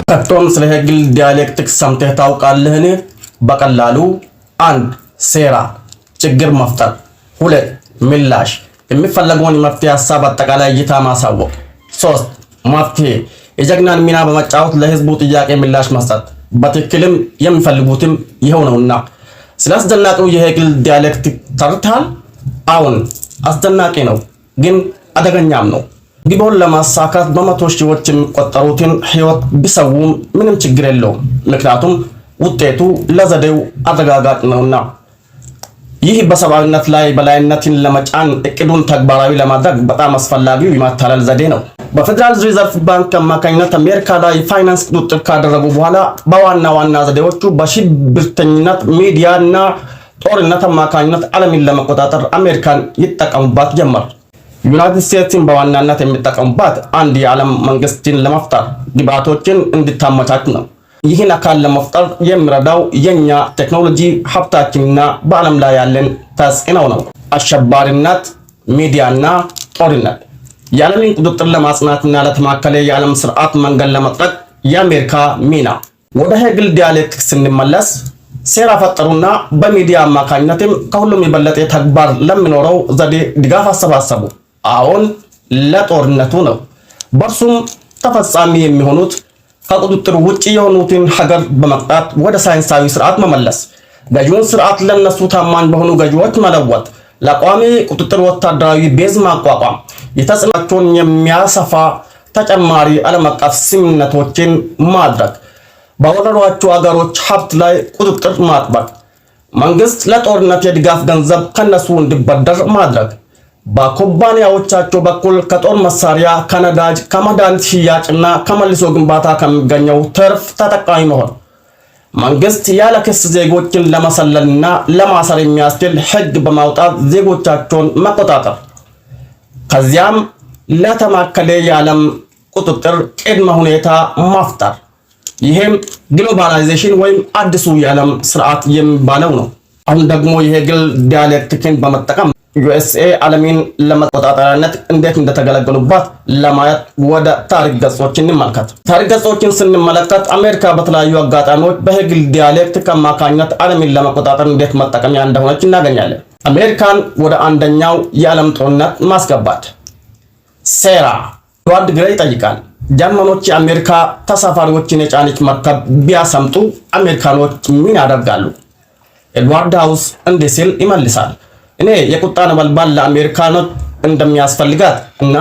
ከቶም ስለ ሄግል ዲያሌክቲክስ ሰምተህ ታውቃለህን? በቀላሉ 1 ሴራ ችግር መፍጠር፣ 2 ምላሽ የሚፈለገውን መፍትሄ ሐሳብ አጠቃላይ እይታ ማሳወቅ፣ 3 መፍትሄ የጀግናን ሚና በመጫወት ለህዝቡ ጥያቄ ምላሽ መስጠት። በትክክልም የሚፈልጉትም ይሄው ነውና ስለ አስደናቂው የሄግል ዲያሌክቲክ ተርታል። አሁን አስደናቂ ነው ግን አደገኛም ነው። ግቡን ለማሳካት በመቶ ሺዎች የሚቆጠሩትን ህይወት ቢሰውም ምንም ችግር የለውም፣ ምክንያቱም ውጤቱ ለዘዴው አረጋጋጭ ነውና። ይህ በሰብአዊነት ላይ በላይነትን ለመጫን እቅዱን ተግባራዊ ለማድረግ በጣም አስፈላጊው የማታለል ዘዴ ነው። በፌደራል ሪዘርቭ ባንክ አማካኝነት አሜሪካ ላይ ፋይናንስ ቁጥጥር ካደረጉ በኋላ በዋና ዋና ዘዴዎቹ በሽብርተኝነት ሚዲያና ጦርነት አማካኝነት ዓለምን ለመቆጣጠር አሜሪካን ይጠቀሙባት ጀመር። ዩናይትድ ስቴትስን በዋናነት የሚጠቀሙባት አንድ የዓለም መንግስትን ለመፍጠር ግብዓቶችን እንድታመቻች ነው። ይህን አካል ለመፍጠር የሚረዳው የኛ ቴክኖሎጂ ሀብታችንና በዓለም ላይ ያለን ተጽዕኖ ነው። አሸባሪነት፣ ሚዲያና ጦርነት የዓለምን ቁጥጥር ለማጽናትና ለተማከለ የዓለም ስርዓት መንገድ ለመጥረግ የአሜሪካ ሚና። ወደ ሄግል ዲያሌክቲክስ ስንመለስ ሴራ ፈጠሩና በሚዲያ አማካኝነትም ከሁሉም የበለጠ ተግባር ለሚኖረው ዘዴ ድጋፍ አሰባሰቡ። አሁን ለጦርነቱ ነው። በርሱም ተፈጻሚ የሚሆኑት ከቁጥጥር ውጪ የሆኑትን ሀገር በመቅጣት ወደ ሳይንሳዊ ስርዓት መመለስ፣ ገዢውን ስርዓት ለነሱ ታማኝ በሆኑ ገዢዎች መለወጥ፣ ለቋሚ ቁጥጥር ወታደራዊ ቤዝ ማቋቋም፣ የተጽዕኖቸውን የሚያሰፋ ተጨማሪ ዓለም አቀፍ ስምምነቶችን ማድረግ፣ በወረሯቸው አገሮች ሀብት ላይ ቁጥጥር ማጥበቅ፣ መንግስት ለጦርነት የድጋፍ ገንዘብ ከነሱ እንዲበደር ማድረግ፣ በኩባንያዎቻቸው በኩል ከጦር መሳሪያ፣ ከነዳጅ፣ ከመድኃኒት ሽያጭና ከመልሶ ግንባታ ከሚገኘው ትርፍ ተጠቃሚ መሆን፣ መንግስት ያለ ክስ ዜጎችን ለመሰለልና ለማሰር የሚያስችል ህግ በማውጣት ዜጎቻቸውን መቆጣጠር፣ ከዚያም ለተማከለ የዓለም ቁጥጥር ቅድመ ሁኔታ መፍጠር። ይሄም ግሎባላይዜሽን ወይም አዲሱ የዓለም ስርዓት የሚባለው ነው። አሁን ደግሞ የሄግል ዲያሌክቲክን በመጠቀም ዩኤስኤ ዓለምን ለመቆጣጠሪያነት እንዴት እንደተገለገሉባት ለማየት ወደ ታሪክ ገጾችን እንመልከት። ታሪክ ገጾችን ስንመለከት አሜሪካ በተለያዩ አጋጣሚዎች በሄግል ዲያሌክቲክ አማካኝነት ዓለምን ለመቆጣጠር እንዴት መጠቀሚያ እንደሆነች እናገኛለን። አሜሪካን ወደ አንደኛው የዓለም ጦርነት ማስገባት ሴራ ኤድዋርድ ግሬይ ይጠይቃል። ጀርመኖች የአሜሪካ ተሳፋሪዎችን የጫነች መርከብ ቢያሰምጡ አሜሪካኖች ምን ያደርጋሉ? ኤድዋርድ ሃውስ እንዲህ ሲል ይመልሳል። እኔ የቁጣ ነበልባል ለአሜሪካኖች እንደሚያስፈልጋት እና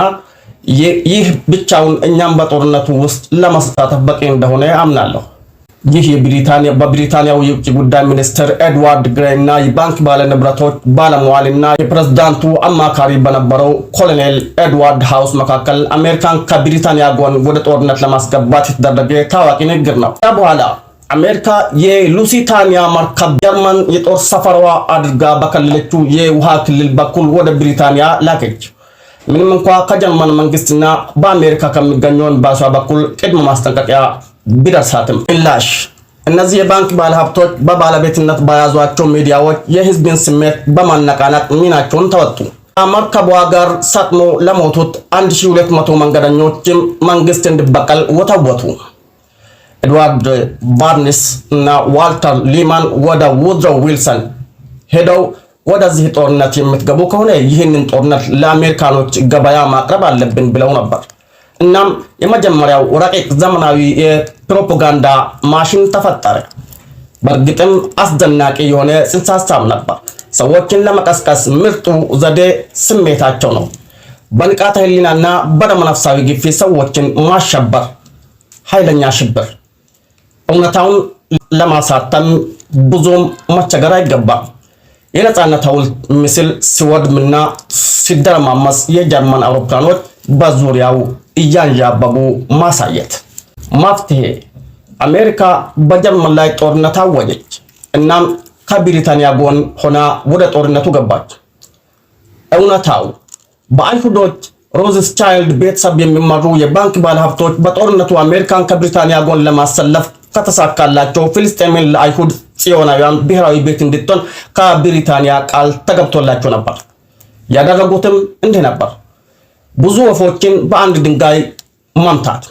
ይህ ብቻውን እኛም በጦርነቱ ውስጥ ለመሳተፍ በቂ እንደሆነ አምናለሁ። ይህ በብሪታንያው የውጭ ጉዳይ ሚኒስትር ኤድዋርድ ግሬይ እና የባንክ ባለንብረቶች ባለሟልና የፕሬዝዳንቱ አማካሪ በነበረው ኮሎኔል ኤድዋርድ ሃውስ መካከል አሜሪካን ከብሪታንያ ጎን ወደ ጦርነት ለማስገባት የተደረገ ታዋቂ ንግግር ነው። በኋላ አሜሪካ የሉሲታኒያ መርከብ ጀርመን የጦር ሰፈሯ አድርጋ በከለለችው የውሃ ክልል በኩል ወደ ብሪታንያ ላከች። ምንም እንኳ ከጀርመን መንግስትና በአሜሪካ ከሚገኘው ኤምባሲ በኩል ቅድመ ማስጠንቀቂያ ቢደርሳትም ምላሽ እነዚህ የባንክ ባለሀብቶች በባለቤትነት በያዟቸው ሚዲያዎች የህዝብን ስሜት በማነቃነቅ ሚናቸውን ተወጡ። ከመርከቧ ጋር ሰጥሞ ለሞቱት 1200 መንገደኞችም መንግስት እንዲበቀል ወተወቱ። ኤድዋርድ ባርንስ እና ዋልተር ሊማን ወደ ውድሮ ዊልሰን ሄደው ወደዚህ ጦርነት የምትገቡ ከሆነ ይህንን ጦርነት ለአሜሪካኖች ገበያ ማቅረብ አለብን ብለው ነበር። እናም የመጀመሪያው ረቂቅ ዘመናዊ የፕሮፓጋንዳ ማሽን ተፈጠረ። በእርግጥም አስደናቂ የሆነ ጽንሰ ሐሳብ ነበር። ሰዎችን ለመቀስቀስ ምርጡ ዘዴ ስሜታቸው ነው። በንቃተ ህሊናና በደመነፍሳዊ ግፊት ሰዎችን ማሸበር፣ ኃይለኛ ሽብር። እውነታውን ለማሳተም ብዙም መቸገር አይገባም። የነጻነት ሐውልት ምስል ሲወድምና ሲደረማመስ የጀርመን አውሮፕላኖች በዙሪያው እያንዣበቡ ማሳየት። መፍትሄ አሜሪካ በጀርመን ላይ ጦርነት አወጀች። እናም ከብሪታንያ ጎን ሆና ወደ ጦርነቱ ገባች። እውነታው በአይሁዶች ሮዝስቻይልድ ቤተሰብ የሚመሩ የባንክ ባለሀብቶች በጦርነቱ አሜሪካን ከብሪታንያ ጎን ለማሰለፍ ከተሳካላቸው ፍልስጤምን ለአይሁድ ጽዮናውያን ብሔራዊ ቤት እንድትሆን ከብሪታንያ ቃል ተገብቶላቸው ነበር። ያደረጉትም እንዲህ ነበር። ብዙ ወፎችን በአንድ ድንጋይ መምታት።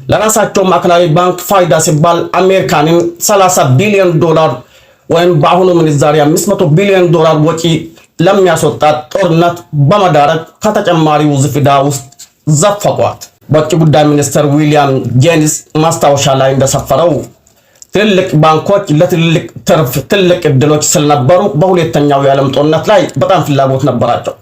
ለራሳቸው ማዕከላዊ ባንክ ፋይዳ ሲባል አሜሪካንን 30 ቢሊዮን ዶላር ወይም በአሁኑ ምንዛሪ 500 ቢሊዮን ዶላር ወጪ ለሚያስወጣት ጦርነት በመዳረግ ከተጨማሪ ውዝፍ ዕዳ ውስጥ ዘፈቋት። በውጭ ጉዳይ ሚኒስትር ዊሊያም ጄንስ ማስታወሻ ላይ እንደሰፈረው ትልልቅ ባንኮች ለትልልቅ ትርፍ ትልቅ እድሎች ስለነበሩ በሁለተኛው የዓለም ጦርነት ላይ በጣም ፍላጎት ነበራቸው።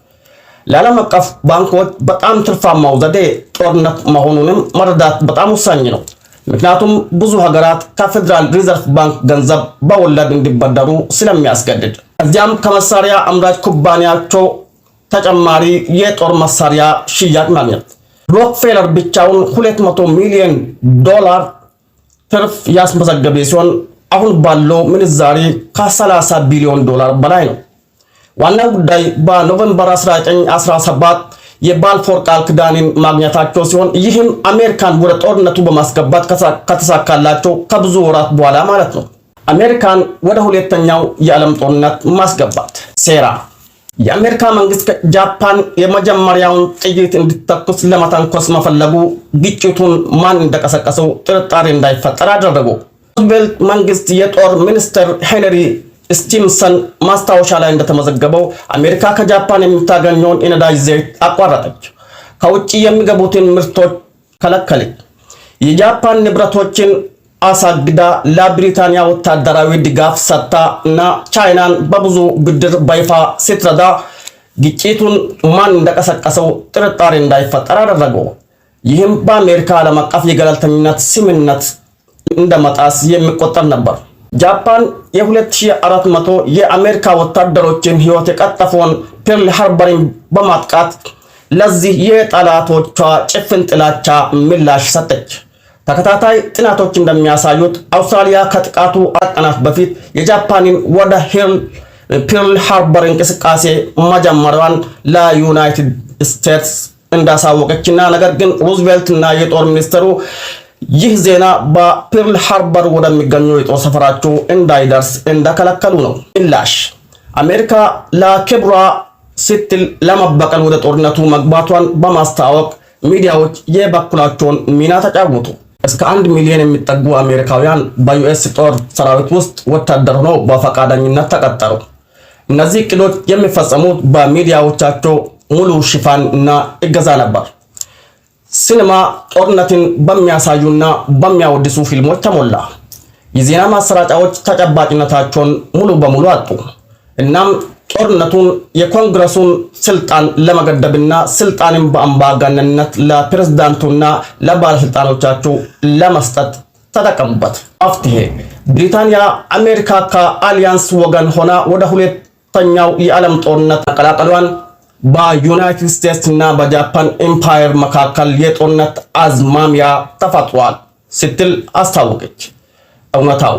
ለዓለም አቀፍ ባንኮች በጣም ትርፋማው ዘዴ ጦርነት መሆኑንም መረዳት በጣም ወሳኝ ነው። ምክንያቱም ብዙ ሀገራት ከፌደራል ሪዘርቭ ባንክ ገንዘብ በወለድ እንዲበደሩ ስለሚያስገድድ፣ እዚያም ከመሳሪያ አምራች ኩባንያቸው ተጨማሪ የጦር መሳሪያ ሽያጭ ማግኘት። ሮክፌለር ብቻውን 200 ሚሊዮን ዶላር ትርፍ ያስመዘገበ ሲሆን አሁን ባለው ምንዛሪ ከ30 ቢሊዮን ዶላር በላይ ነው። ዋናው ጉዳይ በኖቬምበር 1917 የባልፎር ቃል ኪዳንን ማግኘታቸው ሲሆን ይህም አሜሪካን ወደ ጦርነቱ በማስገባት ከተሳካላቸው ከብዙ ወራት በኋላ ማለት ነው። አሜሪካን ወደ ሁለተኛው የዓለም ጦርነት ማስገባት ሴራ። የአሜሪካ መንግስት ጃፓን የመጀመሪያውን ጥይት እንድትተኩስ ለመተንኮስ መፈለጉ ግጭቱን ማን እንደቀሰቀሰው ጥርጣሬ እንዳይፈጠር አደረጉ። ሩዝቬልት መንግስት የጦር ሚኒስትር ሄንሪ ስቲምሰን ማስታወሻ ላይ እንደተመዘገበው አሜሪካ ከጃፓን የምታገኘውን የነዳጅ ዘይት አቋረጠች፣ ከውጭ የሚገቡትን ምርቶች ከለከለች፣ የጃፓን ንብረቶችን አሳግዳ ለብሪታንያ ወታደራዊ ድጋፍ ሰጥታ እና ቻይናን በብዙ ብድር በይፋ ስትረዳ ግጭቱን ማን እንደቀሰቀሰው ጥርጣሬ እንዳይፈጠር አደረገው። ይህም በአሜሪካ ዓለም አቀፍ የገለልተኝነት ስምምነት እንደመጣስ የሚቆጠር ነበር። ጃፓን የ2400 የአሜሪካ ወታደሮችን ሕይወት የቀጠፈውን ፐርል ሃርበርን በማጥቃት ለዚህ የጠላቶቿ ጭፍን ጥላቻ ምላሽ ሰጠች። ተከታታይ ጥናቶች እንደሚያሳዩት አውስትራሊያ ከጥቃቱ 4 ቀናት በፊት የጃፓንን ወደ ፐርል ሃርበር እንቅስቃሴ መጀመሯን ለዩናይትድ ስቴትስ እንዳሳወቀችና ነገር ግን ሩዝቬልትና የጦር ሚኒስትሩ ይህ ዜና በፐርል ሃርበር ወደሚገኘው የጦር ሰፈራቸው እንዳይደርስ እንደከለከሉ ነው። ምላሽ አሜሪካ ለክብሯ ስትል ለመበቀል ወደ ጦርነቱ መግባቷን በማስታወቅ ሚዲያዎች የበኩላቸውን ሚና ተጫወቱ። እስከ 1 ሚሊዮን የሚጠጉ አሜሪካውያን በዩኤስ ጦር ሰራዊት ውስጥ ወታደር ሆነው በፈቃደኝነት ተቀጠሩ። እነዚህ እቅዶች የሚፈጸሙት በሚዲያዎቻቸው ሙሉ ሽፋን እና እገዛ ነበር። ሲኒማ ጦርነትን በሚያሳዩና በሚያወድሱ ፊልሞች ተሞላ። የዜና ማሰራጫዎች ተጨባጭነታቸውን ሙሉ በሙሉ አጡ። እናም ጦርነቱን የኮንግረሱን ስልጣን ለመገደብና ስልጣንን በአምባገነንነት ለፕሬዝዳንቱና ለባለስልጣኖቻቸው ለመስጠት ተጠቀሙበት። መፍትሄ ብሪታንያ አሜሪካ ከአሊያንስ ወገን ሆና ወደ ሁለተኛው የዓለም ጦርነት መቀላቀሏን በዩናይትድ ስቴትስ እና በጃፓን ኤምፓየር መካከል የጦርነት አዝማሚያ ተፈጥሯል ስትል አስታወቀች። እውነታው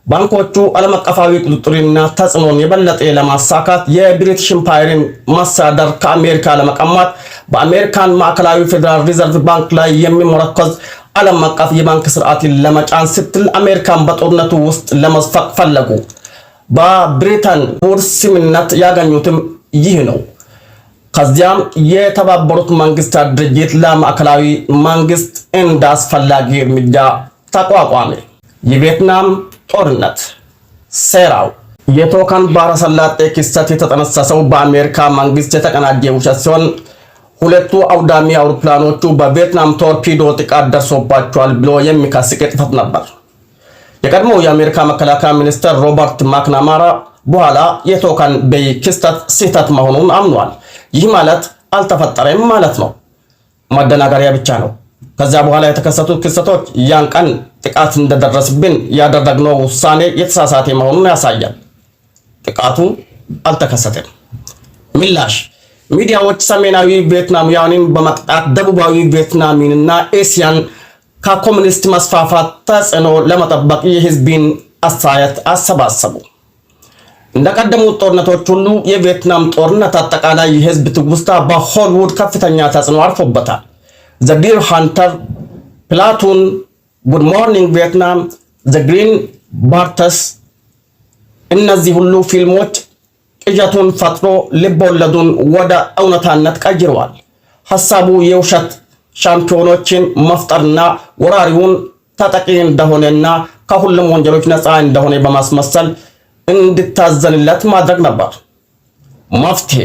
ባንኮቹ ዓለም አቀፋዊ ቁጥጥርና ተጽዕኖን የበለጠ ለማሳካት የብሪቲሽ ኤምፓየርን ማስተዳደር ከአሜሪካ ለመቀማት በአሜሪካን ማዕከላዊ ፌደራል ሪዘርቭ ባንክ ላይ የሚመረኮዝ ዓለም አቀፍ የባንክ ስርዓትን ለመጫን ስትል አሜሪካን በጦርነቱ ውስጥ ለመዝፈቅ ፈለጉ። በብሪታን ውድስ ስምምነት ያገኙትም ይህ ነው። ከዚያም የተባበሩት መንግስታት ድርጅት ለማዕከላዊ መንግስት እንደ አስፈላጊ እርምጃ ተቋቋመ። የቪየትናም ጦርነት ሴራው የቶካን ባህረ ሰላጤ ክስተት የተጠነሰሰው በአሜሪካ መንግስት የተቀናጀ ውሸት ሲሆን ሁለቱ አውዳሚ አውሮፕላኖቹ በቪየትናም ቶርፒዶ ጥቃት ደርሶባቸዋል ብሎ የሚከስ ቅጥፈት ነበር። የቀድሞው የአሜሪካ መከላከያ ሚኒስትር ሮበርት ማክናማራ በኋላ የቶካን ቤይ ክስተት ስህተት መሆኑን አምኗል። ይህ ማለት አልተፈጠረም ማለት ነው፣ ማደናገሪያ ብቻ ነው። ከዚያ በኋላ የተከሰቱት ክስተቶች ያን ቀን ጥቃት እንደደረስብን ያደረግነው ውሳኔ የተሳሳተ መሆኑን ያሳያል። ጥቃቱ አልተከሰተም። ምላሽ ሚዲያዎች ሰሜናዊ ቪየትናምያንን በመቅጣት ደቡባዊ ቪየትናምንና ኤሲያን ከኮሙኒስት መስፋፋት ተጽዕኖ ለመጠበቅ የህዝብን አስተያየት አሰባሰቡ። እንደቀደሙት ጦርነቶች ሁሉ የቪየትናም ጦርነት አጠቃላይ የህዝብ ትውስታ በሆሊውድ ከፍተኛ ተጽዕኖ አርፎበታል። ዘ ዲር ሃንተር፣ ፕላቱን፣ ጉድ ሞርኒንግ ቪየትናም፣ ዘ ግሪን ባርተስ፣ እነዚህ ሁሉ ፊልሞች ቅዠቱን ፈጥሮ ልቦለዱን ወደ እውነታነት ቀይረዋል። ሐሳቡ የውሸት ሻምፒዮኖችን መፍጠርና ወራሪውን ተጠቂ እንደሆነና ከሁሉም ወንጀሎች ነፃ እንደሆነ በማስመሰል እንድታዘንለት ማድረግ ነበር። መፍትሄ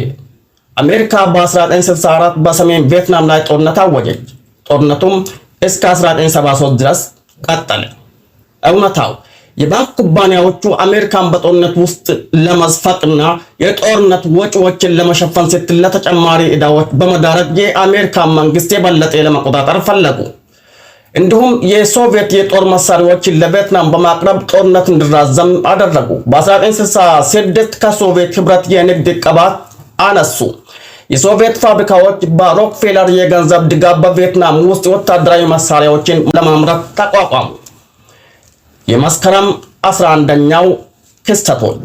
አሜሪካ በ1964 በሰሜን ቪየትናም ላይ ጦርነት አወጀች። ጦርነቱም እስከ 1973 ድረስ ቀጠለ። እውነታው የባንክ ኩባንያዎቹ አሜሪካን በጦርነት ውስጥ ለመዝፈቅና የጦርነት ወጪዎችን ለመሸፈን ስትል ለተጨማሪ ዕዳዎች በመዳረግ የአሜሪካን መንግስት የበለጠ ለመቆጣጠር ፈለጉ። እንዲሁም የሶቪየት የጦር መሳሪያዎችን ለቪየትናም በማቅረብ ጦርነት እንዲራዘም አደረጉ። በ1966 ከሶቪየት ህብረት የንግድ ዕቀባት አነሱ። የሶቪየት ፋብሪካዎች በሮክፌለር የገንዘብ ድጋፍ በቪየትናም ውስጥ ወታደራዊ መሳሪያዎችን ለማምረት ተቋቋሙ። የመስከረም 11ኛው ክስተቶች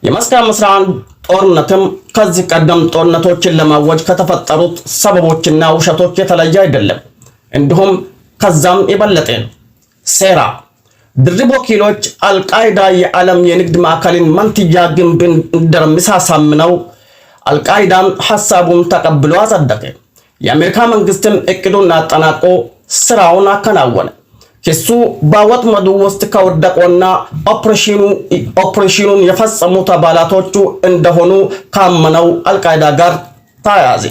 የመስከረም 11 ጦርነትም ከዚህ ቀደም ጦርነቶችን ለማወጅ ከተፈጠሩት ሰበቦችና ውሸቶች የተለየ አይደለም። እንዲሁም ከዛም የበለጠ ነው። ሴራ ድርብ ወኪሎች አልቃይዳ የዓለም የንግድ ማዕከልን መንትያ ግንብን እንደሚስ አሳምነው አልቃይዳም ሐሳቡን ተቀብሎ አጸደቀ። የአሜሪካ መንግስትም እቅዱን አጠናቆ ስራውን አከናወነ። ክሱ በወጥመዱ ውስጥ ከወደቁና ኦፕሬሽኑን የፈጸሙት አባላቶቹ እንደሆኑ ካመነው አልቃይዳ ጋር ተያያዘ።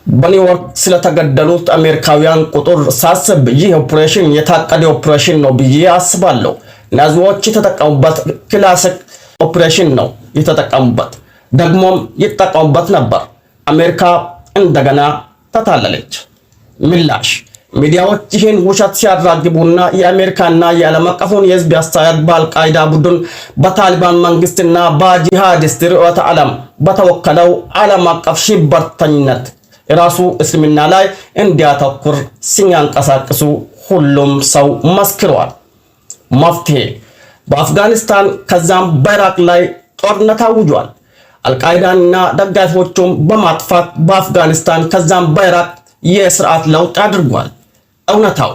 በኒውዮርክ ስለተገደሉት አሜሪካውያን ቁጥር ሳስብ ይህ ኦፕሬሽን የታቀደ ኦፕሬሽን ነው ብዬ አስባለሁ። ናዚዎች የተጠቀሙበት ክላሲክ ኦፕሬሽን ነው የተጠቀሙበት፣ ደግሞም ይጠቀሙበት ነበር። አሜሪካ እንደገና ተታለለች። ምላሽ ሚዲያዎች ይህን ውሸት ሲያራግቡና የአሜሪካና የዓለም አቀፉን የህዝብ አስተያየት በአልቃይዳ ቡድን በታሊባን መንግስትና በጂሃዲስት ርዕዮተ ዓለም በተወከለው ዓለም አቀፍ ሽብርተኝነት የራሱ እስልምና ላይ እንዲያተኩር ሲያንቀሳቅሱ ሁሉም ሰው መስክሯል። መፍትሄ በአፍጋኒስታን ከዛም በኢራቅ ላይ ጦርነት አውጇል። አልቃይዳንና ደጋፊዎቹም በማጥፋት በአፍጋኒስታን ከዛም በኢራቅ የስርዓት ለውጥ አድርጓል። እውነታው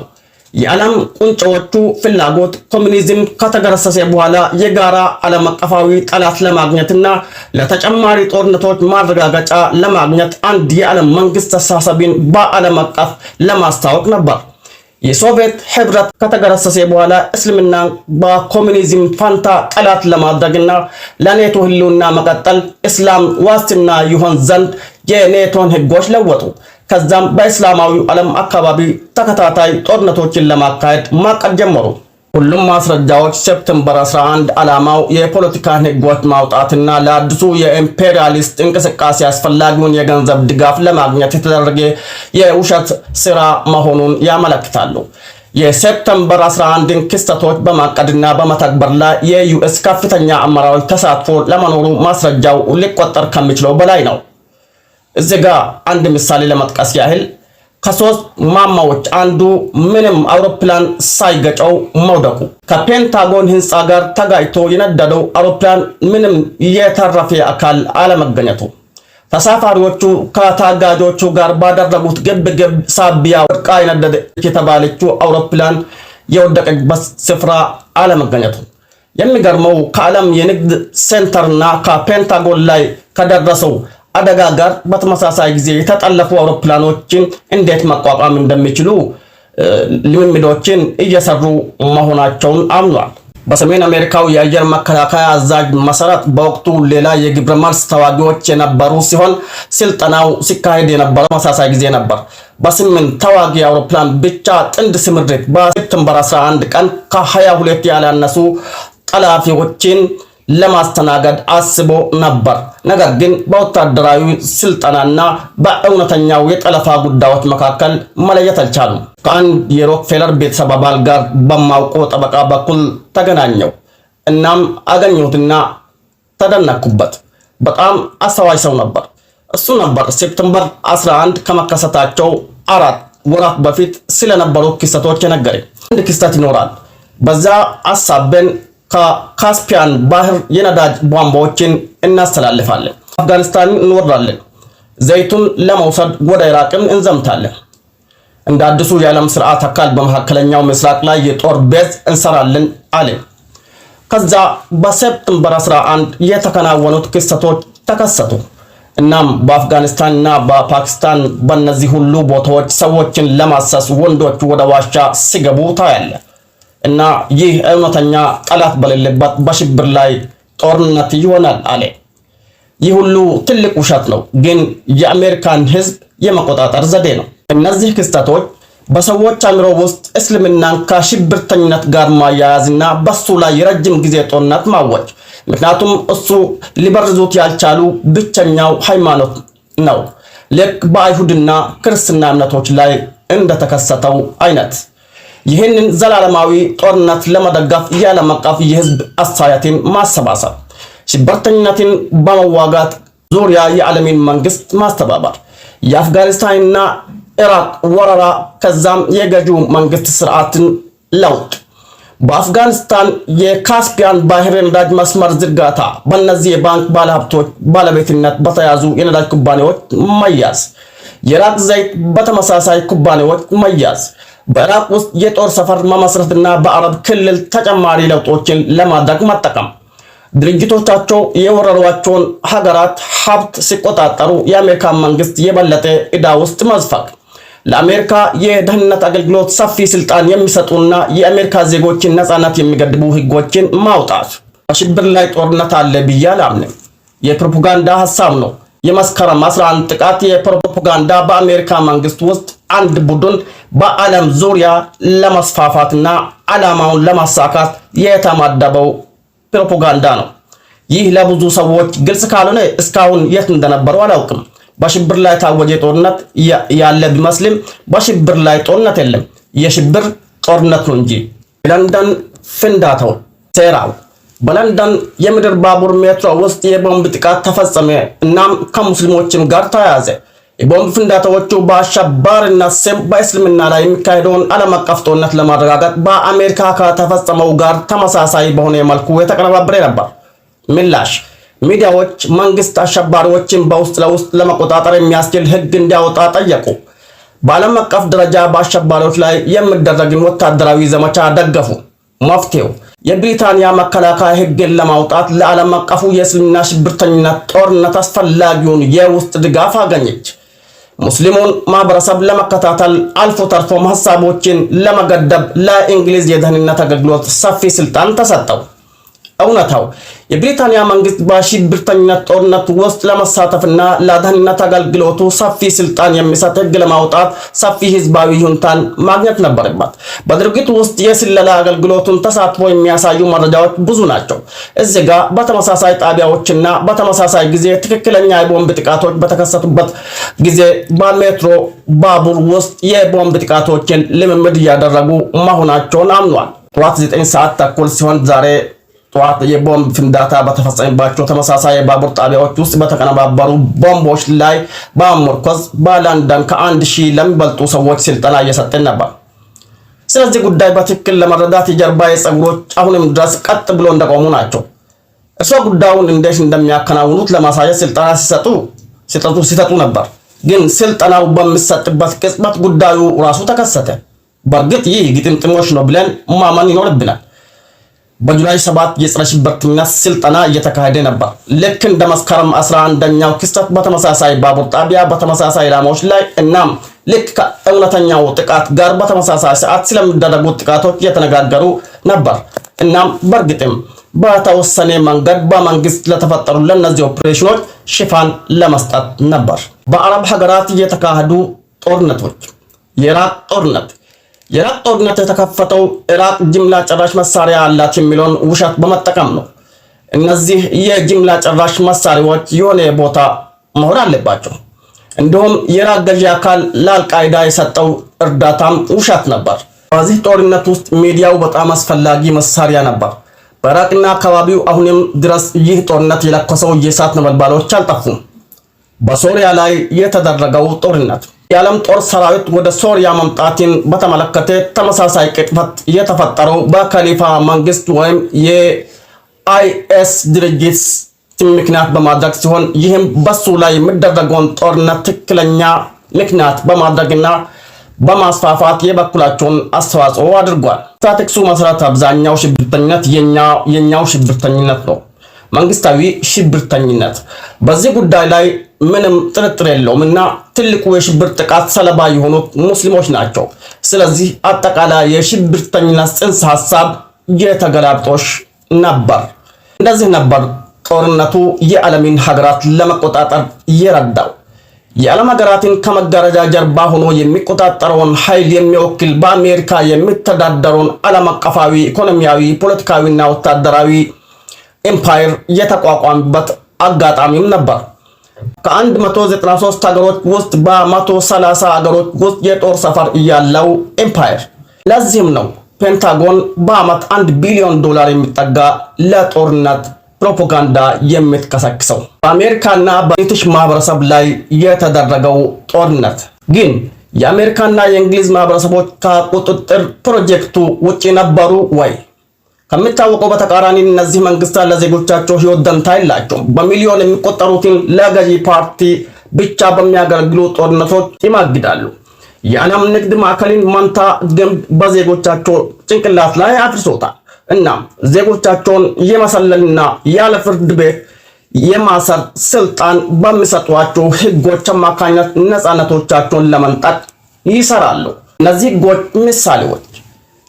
የዓለም ቁንጮቹ ፍላጎት ኮሙኒዝም ከተገረሰሰ በኋላ የጋራ ዓለም አቀፋዊ ጠላት ለማግኘትና ለተጨማሪ ጦርነቶች ማረጋገጫ ለማግኘት አንድ የዓለም መንግስት አስተሳሰብን በዓለም አቀፍ ለማስታወቅ ነበር። የሶቪየት ህብረት ከተገረሰሰ በኋላ እስልምና በኮሙኒዝም ፋንታ ጠላት ለማድረግና ለኔቶ ህልውና መቀጠል እስላም ዋስትና ይሆን ዘንድ የኔቶን ህጎች ለወጡ። ከዛም በእስላማዊ ዓለም አካባቢ ተከታታይ ጦርነቶችን ለማካሄድ ማቀድ ጀመሩ። ሁሉም ማስረጃዎች ሴፕቴምበር 11 ዓላማው የፖለቲካ ህጎች ማውጣትና ለአዲሱ የኢምፔሪያሊስት እንቅስቃሴ አስፈላጊውን የገንዘብ ድጋፍ ለማግኘት የተደረገ የውሸት ስራ መሆኑን ያመለክታሉ። የሴፕቴምበር 11 ክስተቶች በማቀድና በመተግበር ላይ የዩኤስ ከፍተኛ አመራሮች ተሳትፎ ለመኖሩ ማስረጃው ሊቆጠር ከሚችለው በላይ ነው። እዚህ ጋር አንድ ምሳሌ ለመጥቀስ ያህል ከሶስት ማማዎች አንዱ ምንም አውሮፕላን ሳይገጨው መውደቁ፣ ከፔንታጎን ህንፃ ጋር ተጋጭቶ የነደደው አውሮፕላን ምንም የተረፈ አካል አለመገኘቱ፣ ተሳፋሪዎቹ ከታጋጆቹ ጋር ባደረጉት ግብግብ ሳቢያ ወድቃ የነደደች የተባለችው አውሮፕላን የወደቀችበት ስፍራ አለመገኘቱ። የሚገርመው ከዓለም የንግድ ሴንተርና ከፔንታጎን ላይ ከደረሰው አደጋ ጋር በተመሳሳይ ጊዜ የተጠለፉ አውሮፕላኖችን እንዴት መቋቋም እንደሚችሉ ልምምዶችን እየሰሩ መሆናቸውን አምኗል። በሰሜን አሜሪካው የአየር መከላከያ አዛዥ መሰረት በወቅቱ ሌላ የግብረ መልስ ተዋጊዎች የነበሩ ሲሆን ስልጠናው ሲካሄድ የነበረው ተመሳሳይ ጊዜ ነበር። በ8 ተዋጊ አውሮፕላን ብቻ ጥንድ ስምሪት በሴፕቴምበር 11 ቀን ከ22 ያላነሱ ጠላፊዎችን ለማስተናገድ አስቦ ነበር። ነገር ግን በወታደራዊ ስልጠናና በእውነተኛው የጠለፋ ጉዳዮች መካከል መለየት አልቻሉም። ከአንድ የሮክፌለር ቤተሰብ አባል ጋር በማውቀው ጠበቃ በኩል ተገናኘው። እናም አገኘሁትና ተደነኩበት። በጣም አስተዋይ ሰው ነበር። እሱ ነበር ሴፕቴምበር 11 ከመከሰታቸው 4 ወራት በፊት ስለነበሩ ክስተቶች የነገረኝ። አንድ ክስተት ይኖራል። በዛ አሳበን ከካስፒያን ባህር የነዳጅ ቧንቧዎችን እናስተላልፋለን። አፍጋኒስታን እንወራለን። ዘይቱን ለመውሰድ ወደ ኢራቅም እንዘምታለን። እንደ አዲሱ የዓለም ስርዓት አካል በመካከለኛው ምስራቅ ላይ የጦር ቤዝ እንሰራለን አለ። ከዛ በሴፕቴምበር 11 የተከናወኑት ክስተቶች ተከሰቱ። እናም በአፍጋኒስታንና በፓኪስታን በእነዚህ ሁሉ ቦታዎች ሰዎችን ለማሰስ ወንዶች ወደ ዋሻ ሲገቡ ታያለ እና ይህ እውነተኛ ጠላት በሌለበት በሽብር ላይ ጦርነት ይሆናል አለ። ይህ ሁሉ ትልቅ ውሸት ነው፣ ግን የአሜሪካን ህዝብ የመቆጣጠር ዘዴ ነው። እነዚህ ክስተቶች በሰዎች አእምሮ ውስጥ እስልምናን ከሽብርተኝነት ጋር ማያያዝና በሱ ላይ ረጅም ጊዜ ጦርነት ማወጅ፣ ምክንያቱም እሱ ሊበርዙት ያልቻሉ ብቸኛው ሃይማኖት ነው፣ ልክ በአይሁድና ክርስትና እምነቶች ላይ እንደተከሰተው አይነት። ይህንን ዘላለማዊ ጦርነት ለመደገፍ የዓለም አቀፍ የህዝብ አስተያየትን ማሰባሰብ፣ ሽብርተኝነትን በመዋጋት ዙሪያ የዓለምን መንግስት ማስተባበር፣ የአፍጋኒስታንና ኢራቅ ወረራ፣ ከዛም የገዢው መንግስት ስርዓትን ለውጥ፣ በአፍጋኒስታን የካስፒያን ባህር ነዳጅ መስመር ዝርጋታ፣ በእነዚህ የባንክ ባለሀብቶች ባለቤትነት በተያዙ የነዳጅ ኩባንያዎች መያዝ፣ የኢራቅ ዘይት በተመሳሳይ ኩባንያዎች መያዝ፣ በኢራቅ ውስጥ የጦር ሰፈር መመስረትና በአረብ ክልል ተጨማሪ ለውጦችን ለማድረግ መጠቀም፣ ድርጅቶቻቸው የወረሯቸውን ሀገራት ሀብት ሲቆጣጠሩ የአሜሪካ መንግስት የበለጠ ዕዳ ውስጥ መዝፈቅ፣ ለአሜሪካ የደህንነት አገልግሎት ሰፊ ስልጣን የሚሰጡና የአሜሪካ ዜጎችን ነፃነት የሚገድቡ ህጎችን ማውጣት። በሽብር ላይ ጦርነት አለ ብዬ አላምንም። የፕሮፓጋንዳ ሐሳብ ነው። የመስከረም 11 ጥቃት የፕሮፓጋንዳ በአሜሪካ መንግስት ውስጥ አንድ ቡድን በዓለም ዙሪያ ለመስፋፋትና ዓላማውን ለማሳካት የተመደበው ፕሮፓጋንዳ ነው። ይህ ለብዙ ሰዎች ግልጽ ካልሆነ እስካሁን የት እንደነበሩ አላውቅም። በሽብር ላይ ታወጀ ጦርነት ያለ ቢመስልም በሽብር ላይ ጦርነት የለም፣ የሽብር ጦርነት ነው እንጂ። ለንደን ፍንዳታው ሴራው በለንደን የምድር ባቡር ሜትሮ ውስጥ የቦምብ ጥቃት ተፈጸመ። እናም ከሙስሊሞችም ጋር ተያያዘ። የቦምብ ፍንዳታዎቹ በአሸባሪነት ስም በእስልምና ላይ የሚካሄደውን ዓለም አቀፍ ጦርነት ለማረጋጋት በአሜሪካ ከተፈጸመው ጋር ተመሳሳይ በሆነ መልኩ የተቀነባበረ ነበር። ምላሽ ሚዲያዎች መንግስት አሸባሪዎችን በውስጥ ለውስጥ ለመቆጣጠር የሚያስችል ህግ እንዲያወጣ ጠየቁ። በዓለም አቀፍ ደረጃ በአሸባሪዎች ላይ የሚደረግን ወታደራዊ ዘመቻ ደገፉ። መፍትሄው የብሪታንያ መከላከያ ህግን ለማውጣት ለዓለም አቀፉ የእስልምና ሽብርተኝነት ጦርነት አስፈላጊውን የውስጥ ድጋፍ አገኘች። ሙስሊሙን ማህበረሰብ ለመከታተል አልፎ ተርፎም ሐሳቦችን ለመገደብ ለእንግሊዝ የደህንነት አገልግሎት ሰፊ ስልጣን ተሰጠው። እውነታው የብሪታንያ መንግስት በሽብርተኝነት ጦርነት ውስጥ ለመሳተፍና ለደህንነት አገልግሎቱ ሰፊ ስልጣን የሚሰጥ ህግ ለማውጣት ሰፊ ህዝባዊ ይሁንታን ማግኘት ነበረበት። በድርጊቱ ውስጥ የስለላ አገልግሎቱን ተሳትፎ የሚያሳዩ መረጃዎች ብዙ ናቸው። እዚህ ጋር በተመሳሳይ ጣቢያዎችና በተመሳሳይ ጊዜ ትክክለኛ የቦምብ ጥቃቶች በተከሰቱበት ጊዜ በሜትሮ ባቡር ውስጥ የቦምብ ጥቃቶችን ልምምድ እያደረጉ መሆናቸውን አምኗል። ጠዋት 9 ሰዓት ተኩል ሲሆን ዛሬ ጠዋት የቦምብ ፍንዳታ በተፈጸመባቸው ተመሳሳይ የባቡር ጣቢያዎች ውስጥ በተቀነባበሩ ቦምቦች ላይ በመመርኮዝ በለንደን ከ1000 ለሚበልጡ ሰዎች ስልጠና እየሰጠን ነበር። ስለዚህ ጉዳይ በትክክል ለመረዳት የጀርባ የፀጉሮች አሁንም ድረስ ቀጥ ብሎ እንደቆሙ ናቸው። እርሷ ጉዳዩን እንዴት እንደሚያከናውኑት ለማሳየት ስልጠና ሲሰጡ ነበር። ግን ስልጠናው በሚሰጥበት ቅጽበት ጉዳዩ ራሱ ተከሰተ። በእርግጥ ይህ ግጥምጥሞች ነው ብለን ማመን ይኖርብናል። በጁላይ 7 የጸረ ሽብርተኝነት ስልጠና እየተካሄደ ነበር። ልክ እንደ መስከረም 11ኛው ክስተት በተመሳሳይ ባቡር ጣቢያ በተመሳሳይ ኢላማዎች ላይ እናም ልክ ከእውነተኛው ጥቃት ጋር በተመሳሳይ ሰዓት ስለሚደረጉት ጥቃቶች እየተነጋገሩ ነበር። እናም በእርግጥም በተወሰነ መንገድ በመንግስት ለተፈጠሩ ለነዚህ ኦፕሬሽኖች ሽፋን ለመስጠት ነበር። በአረብ ሀገራት እየተካሄዱ ጦርነቶች የኢራቅ ጦርነት የተከፈተው ኢራቅ ጅምላ ጨራሽ መሳሪያ አላት የሚለውን ውሸት በመጠቀም ነው። እነዚህ የጅምላ ጨራሽ መሳሪያዎች የሆነ ቦታ መሆን አለባቸው። እንዲሁም የኢራቅ ገዢ አካል ለአልቃይዳ የሰጠው እርዳታም ውሸት ነበር። በዚህ ጦርነት ውስጥ ሚዲያው በጣም አስፈላጊ መሳሪያ ነበር። በኢራቅና አካባቢው አሁንም ድረስ ይህ ጦርነት የለኮሰው የእሳት ነበልባሎች አልጠፉም። በሶሪያ ላይ የተደረገው ጦርነት የዓለም ጦር ሰራዊት ወደ ሶሪያ መምጣትን በተመለከተ ተመሳሳይ ቅጥፈት የተፈጠረው በከሊፋ መንግስት ወይም የአይኤስ ድርጅት ምክንያት በማድረግ ሲሆን ይህም በሱ ላይ የሚደረገውን ጦርነት ትክክለኛ ምክንያት በማድረግና በማስፋፋት የበኩላቸውን አስተዋጽኦ አድርጓል። ስታቲክሱ መሰረት አብዛኛው ሽብርተኝነት የኛው ሽብርተኝነት ነው፣ መንግስታዊ ሽብርተኝነት። በዚህ ጉዳይ ላይ ምንም ጥርጥር የለውምና ትልቁ የሽብር ጥቃት ሰለባ የሆኑት ሙስሊሞች ናቸው። ስለዚህ አጠቃላይ የሽብርተኝነት ጽንሰ ሐሳብ የተገላብጦሽ ነበር። እንደዚህ ነበር ጦርነቱ የዓለምን ሀገራት ለመቆጣጠር የረዳው። የዓለም ሀገራትን ከመጋረጃ ጀርባ ሆኖ የሚቆጣጠረውን ኃይል የሚወክል በአሜሪካ የሚተዳደረውን ዓለም አቀፋዊ ኢኮኖሚያዊ፣ ፖለቲካዊና ወታደራዊ ኤምፓየር የተቋቋመበት አጋጣሚም ነበር። ከ193 ሀገሮች ውስጥ በ130 ሀገሮች ውስጥ የጦር ሰፈር ያለው ኤምፓየር። ለዚህም ነው ፔንታጎን በዓመት $1 ቢሊዮን የሚጠጋ ለጦርነት ፕሮፓጋንዳ የምትከሰክሰው። በአሜሪካና በብሪቲሽ ማህበረሰብ ላይ የተደረገው ጦርነት ግን የአሜሪካና የእንግሊዝ ማህበረሰቦች ከቁጥጥር ፕሮጀክቱ ውጪ ነበሩ ወይ? ከሚታወቀው በተቃራኒ እነዚህ መንግስታት ለዜጎቻቸው ህይወት ደንታ የላቸውም። በሚሊዮን የሚቆጠሩትን ለገዢ ፓርቲ ብቻ በሚያገለግሉ ጦርነቶች ይማግዳሉ። የዓለም ንግድ ማዕከልን መንታ ግንብ በዜጎቻቸው ጭንቅላት ላይ አፍርሶታል። እናም ዜጎቻቸውን የመሰለልና ያለ ፍርድ ቤት የማሰር ስልጣን በሚሰጧቸው ህጎች አማካኝነት ነፃነቶቻቸውን ለመንጠቅ ይሰራሉ። እነዚህ ህጎች ምሳሌዎች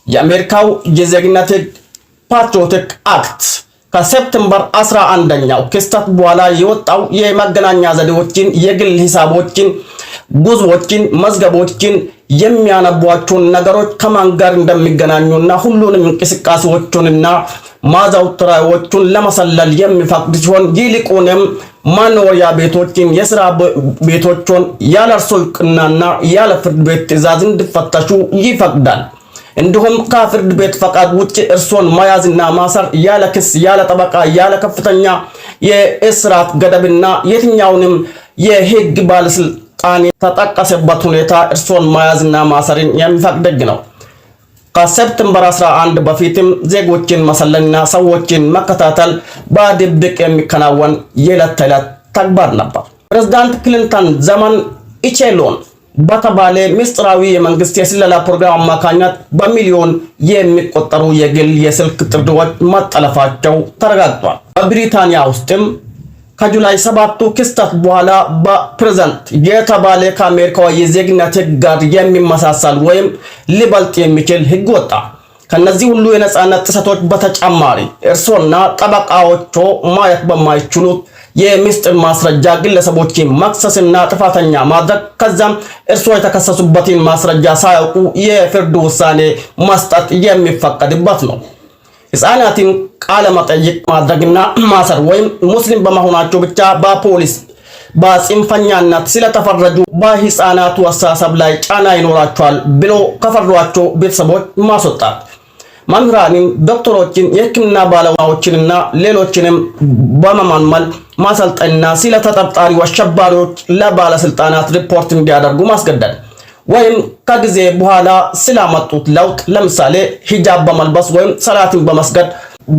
የአሜሪካው የዜግነት ህግ ፓትሪዮቲክ አክት ከሴፕቴምበር 11ኛው ክስተት በኋላ የወጣው የመገናኛ ዘዴዎችን፣ የግል ሂሳቦችን፣ ጉዞዎችን፣ መዝገቦችን የሚያነቧቸውን ነገሮች ከማን ጋር እንደሚገናኙና ሁሉንም እንቅስቃሴዎቹንና ማዛውትራዎቹን ለመሰለል የሚፈቅድ ሲሆን ይልቁንም መኖሪያ ቤቶችን፣ የሥራ ቤቶችን ያለ እርሶ እውቅናና ያለ ፍርድ ቤት ትዕዛዝ እንዲፈተሹ ይፈቅዳል። እንዲሁም ከፍርድ ቤት ፈቃድ ውጭ እርሶን መያዝና ማሰር ያለ ክስ፣ ያለ ጠበቃ፣ ያለ ከፍተኛ የእስራት ገደብና የትኛውንም የህግ ባለስልጣን ተጠቀሰበት ሁኔታ እርሶን መያዝና ማሰርን የሚፈቅድ ህግ ነው። ከሴፕቴምበር 11 በፊትም ዜጎችን መሰለልና ሰዎችን መከታተል በድብቅ የሚከናወን የዕለት ተዕለት ተግባር ነበር። ፕሬዝዳንት ክሊንተን ዘመን ኢቼሎን በተባለ ምስጢራዊ የመንግስት የስለላ ፕሮግራም አማካኝነት በሚሊዮን የሚቆጠሩ የግል የስልክ ጥሪዎች መጠለፋቸው ተረጋግጧል። በብሪታንያ ውስጥም ከጁላይ 7ቱ ክስተት በኋላ በፕሬዝዳንት የተባለ ከአሜሪካዊ የዜግነት ህግ ጋር የሚመሳሰል ወይም ሊበልጥ የሚችል ህግ ወጣ። ከነዚህ ሁሉ የነጻነት ጥሰቶች በተጨማሪ እርሶና ጠበቃዎቹ ማየት በማይችሉት የምስጢር ማስረጃ ግለሰቦችን መክሰስና ጥፋተኛ ማድረግ ከዛም እርሶ የተከሰሱበትን ማስረጃ ሳያውቁ የፍርድ ውሳኔ መስጠት የሚፈቀድበት ነው። ሕፃናትን ቃለ መጠይቅ ማድረግና ማሰር ወይም ሙስሊም በመሆናቸው ብቻ በፖሊስ በጽንፈኛነት ስለተፈረጁ በሕፃናቱ አስተሳሰብ ላይ ጫና ይኖራቸዋል ብሎ ከፈሯቸው ቤተሰቦች ማስወጣት፣ መምህራንን፣ ዶክተሮችን፣ የሕክምና ባለሙያዎችንና ሌሎችንም በመመልመል ማሰልጠንና ስለ ተጠርጣሪ አሸባሪዎች ለባለስልጣናት ሪፖርት እንዲያደርጉ ማስገደድ ወይም ከጊዜ በኋላ ስላመጡት ለውጥ ለምሳሌ ሂጃብ በመልበስ ወይም ሰላትን በመስገድ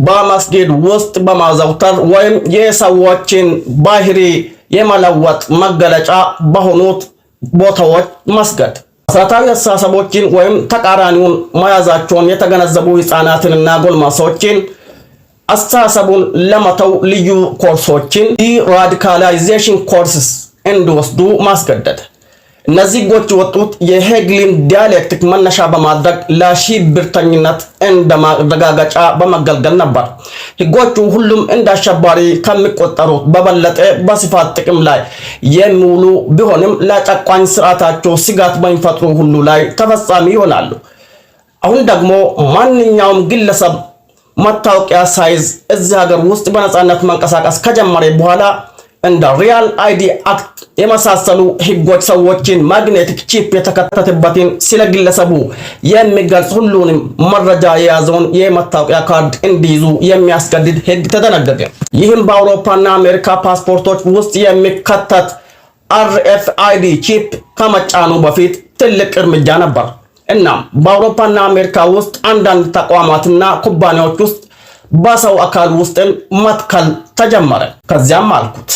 በመስጊድ ውስጥ በማዘውተር ወይም የሰዎችን ባህሪ የመለወጥ መገለጫ በሆኑት ቦታዎች መስገድ፣ መሰረታዊ አስተሳሰቦችን ወይም ተቃራኒውን መያዛቸውን የተገነዘቡ ሕፃናትንና ጎልማሶችን አስተሳሰቡን ለመተው ልዩ ኮርሶችን ራዲካላይዜሽን ኮርስስ እንዲወስዱ ማስገደድ። እነዚህ ህጎች ወጡት የሄግሊን ዲያሌክቲክ መነሻ በማድረግ ለሽብርተኝነት እንደ ማረጋገጫ በመገልገል ነበር። ህጎቹ ሁሉም እንደ አሸባሪ ከሚቆጠሩት በበለጠ በስፋት ጥቅም ላይ የሚውሉ ቢሆንም ለጨቋኝ ስርዓታቸው ስጋት በሚፈጥሩ ሁሉ ላይ ተፈጻሚ ይሆናሉ። አሁን ደግሞ ማንኛውም ግለሰብ መታወቂያ ሳይዝ እዚህ ሀገር ውስጥ በነፃነት መንቀሳቀስ ከጀመረ በኋላ እንደ ሪያል አይዲ አክት የመሳሰሉ ህጎች ሰዎችን ማግኔቲክ ቺፕ የተከተተበትን ስለ ግለሰቡ የሚገልጽ ሁሉንም መረጃ የያዘውን የመታወቂያ ካርድ እንዲይዙ የሚያስገድድ ህግ ተደነገገ። ይህም በአውሮፓና አሜሪካ ፓስፖርቶች ውስጥ የሚከተት RFID ቺፕ ከመጫኑ በፊት ትልቅ እርምጃ ነበር። እናም በአውሮፓና አሜሪካ ውስጥ አንዳንድ ተቋማትና ኩባንያዎች ውስጥ በሰው አካል ውስጥ መትከል ተጀመረ። ከዚያም አልኩት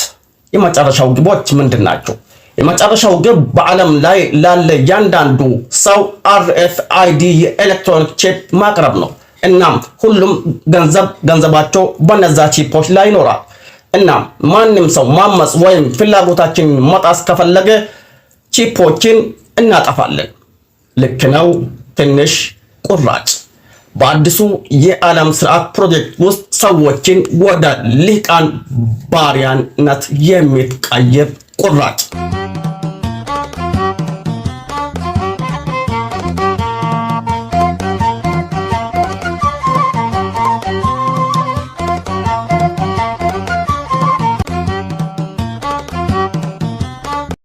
የመጨረሻው ግቦች ምንድናቸው? የመጨረሻው ግብ በዓለም ላይ ላለ ያንዳንዱ ሰው RFID የኤሌክትሮኒክ ቺፕ ማቅረብ ነው። እናም ሁሉም ገንዘባቸው በነዛ ቺፖች ላይ ይኖራል። እና ማንም ሰው ማመጽ ወይም ፍላጎታችን መጣስ ከፈለገ ቺፖችን እናጠፋለን። ልክ ነው። ትንሽ ቁራጭ በአዲሱ የዓለም ስርዓት ፕሮጀክት ውስጥ ሰዎችን ወደ ልሂቃን ባሪያነት የሚቀይር ቁራጭ